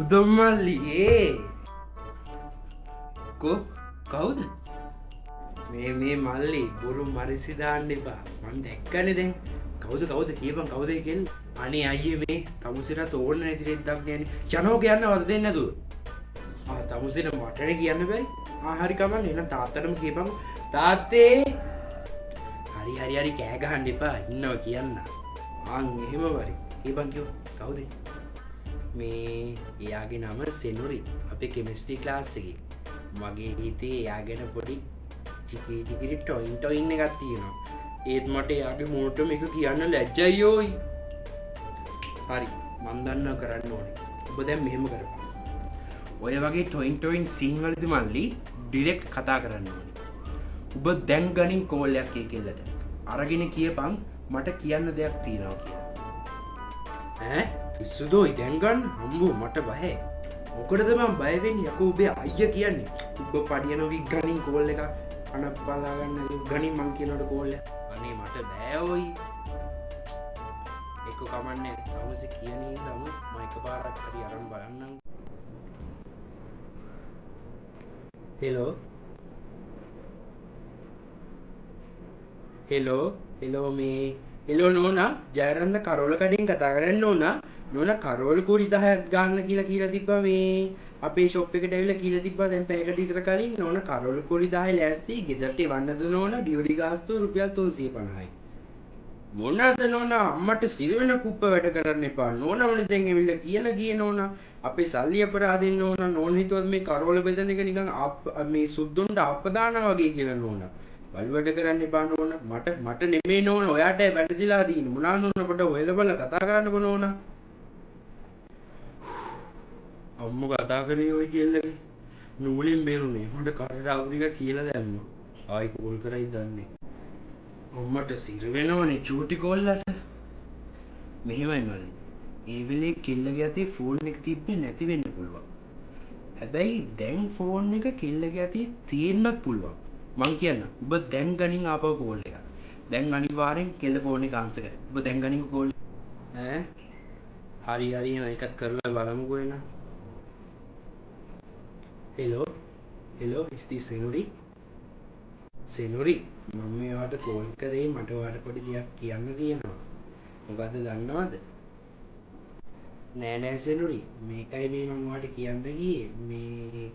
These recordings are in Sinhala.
කවුදමල්ලියේ කවුද මේ මල්ලි බොරු මරිසි දාන්න එපා මන් දැක්කනේ දැන් කවුද කියපන් කවුද කියලා අනේ අයියේ මේ තමුසිරට ඕන නැති දෙයක් නෑනේ ජනෝ කියන්න වද දෙන්නේ නැතුව තමුසිර මටනේ කියන්න බැරි හරි කමන්නේ එහෙනම් තාත්තටම කියපන් තාත්තේ හරි කෑ ගහන්න එපා ඉන්නවා කියන්න එහෙම වරි කියපන් කිව්ව කවුද මේ එයාගේ නම සෙනුරි අපේ කෙමිස්ට්‍රි ක්ලාස් එකේ මගේ හිතේ එයා ගැන පොඩි චිකිරි ටොයින් එකක් තියෙනවා ඒත් මට එයාගේ මූණට මේක කියන්න ලැජ්ජයි යෝයි හරි මන් දන්නවා කරන්න ඕනේ ඔබ දැන් මෙහෙම කරපන් ඔය වගේ ටොයින් සීන් වලදී මල්ලි ඩිරෙක්ට් කතා කරන්න ඕනේ ඔබ දැන් ගනින් කෝල් එකක් ඒකෙල්ලට අරගෙන කියපන් මට කියන්න දෙයක් තියෙනවා කියලා පිස්සුදෝයි දැන් ගන්න හම්බෝ මට බය මොකටද මම බය වෙන්නේ යකෝ ඔබේ අයියා කියන්නේ ඔබ පඩියන වි ගනින් කෝල් එක අනක් බලා ගන්න ගනින් මං කියනකොට කෝල් එක අනේ මට බෑ ඔයි එක්ක කමන්නේ තවස කියන්නේ තම මම එකපාරක් හරි අරන් බලන්නම් හෙලෝ මේ හෙලෝ නෝනා ජයරන්ද කරෝල කඩෙන් කතා කරන්න නෝනා කරෝල් කුරි 10ක් ගන්න කියලා තිබ්බා මේ අපේ ෂොප් එකට ඇවිල්ලා කියලා තිබ්බා දැන් පැයකට විතර කලින් නෝනා කරෝල් කුරි 10 ලෑස්ති ගෙදරට එවන්නද නෝනා ඩියුටි ගාස්තුව රුපියල් 350යි මොනවාද නෝනා අම්මට සිර වෙන කුප්ප වැඩ කරන්න එපා නෝනා වනේ දැන් ඇවිල්ලා කියලා ගියේ නෝනා අපේ සල්ලි අපරාධින් නෝන හිතුවත් මේ කරෝල බෙදන එක නිකන් මේ සුද්දුන්ට අපදානවා වගේ කියලා නෝනා වල්වැඩ කරන්න එපා නෝන මට නෙමෙයි නෝන ඔයාට වැඩදිලා දීන්නේ මොනවා නෝන අපිට ඔයලා බලලා කතා කරන්නකො නෝන අම්මෝ කතා කරේ ඔය කෙල්ලගේ නූලෙන් බේරුනේ හොඳ කරට අවුරික කියලා දැම්මා ආයි කෝල් කරයි දන්නේ අම්මට සිර වෙනවනේ චූටි කෝල්ලට මෙහෙමයි මල්ලි ඒ වෙලේ කෙල්ලගේ අතේ ෆෝන් එක තිබ්බේ නැති වෙන්න පුළුවන් හැබැයි දැන් ෆෝන් එක කෙල්ලගේ අතේ තියෙන්නත් පුළුවන් මං කියන්න ඔබ දැන් ගනින් ආපහු කෝල් එක දැන් අනිවාර්යෙන් කෙල්ල ෆෝන් එක ආන්සර් කරයි ඔබ දැන් ගනින් කෝල් හරි එකක් කරලා බලමුකෝ එන හෙලෝ is this සෙනුරි මම මෙයාට කෝල් කරේ මට ඔයාලට පොඩි දෙයක් කියන්න තියෙනවා මොකද්ද දන්නවද නෑ සෙනුරි මේකයි මේ මම ඔයාලට කියන්න ගියේ මේ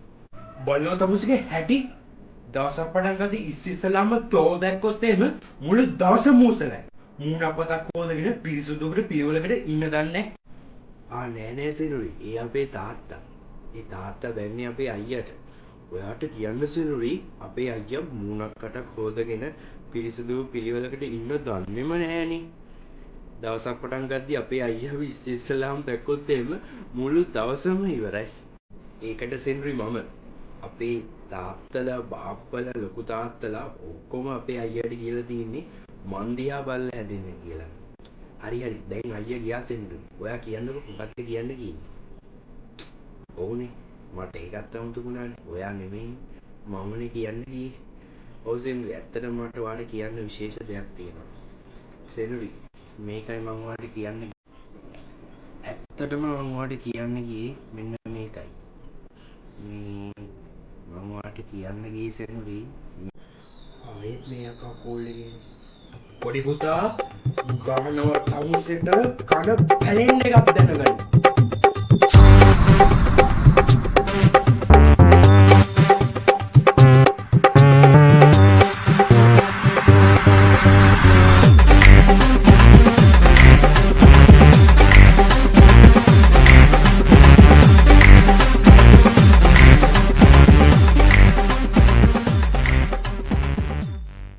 බලනවා තමුසේගේ හැටි දවසක් පටන් ගත්තී ඉස්සෙල්ලාම තෝ දැක්කොත් එහෙම මුළු දවසම මූසලයි. මූණ අපතක් හොදගෙන පිරිසුදුකට පියවලකට ඉන්න දන්නේ නෑ සෙනුරි. ඒ අපේ තාත්තා. ඒ තාත්තා බැන්නේ අපේ අයියට. ඔයාට කියන්න සෙනුරි අපේ අයියා මූණක් කටක් හොදගෙන පිරිසුදු පිළිවෙලකට ඉන්න දන්නේම නෑනේ. දවසක් පටන් ගත්තී අපේ අයියාව ඉස්සෙල්ලාම දැක්කොත් එහෙම මුළු දවසම ඉවරයි. ඒකට සෙනුරි මම අපේ තාත්තලා බාප්පලා ලොකු තාත්තලා ඔක්කොම අපේ අයියට කියලා තින්නේ මන් දිහා බලලා හැදෙන්න කියලා. හරි දැන් අයියා ගියා සෙන්ඩු. ඔයා කියන්නකො මොකක්ද කියන්න කිව්වේ? ඔව්නේ මට ඒකත් අමුතුුණානේ. ඔයා නෙමෙයි මමනේ කියන්න ගියේ. ඔව් සෙන්ඩු ඇත්තටම මට ඔයාලට කියන්න විශේෂ දෙයක් තියෙනවා. සෙන්ඩු මේකයි මම ඔයාලට කියන්නේ. ඇත්තටම මම ඔයාලට කියන්න ගියේ මෙන්න මේකයි. මම ඔයාලට කියන්න ගියේ සෙනුරි ආයෙත් මේ අකා කෝල් එකේ පොඩි පුතා ගහනවා තමුසෙට කන පැලෙන්න එකක් දැනගන්න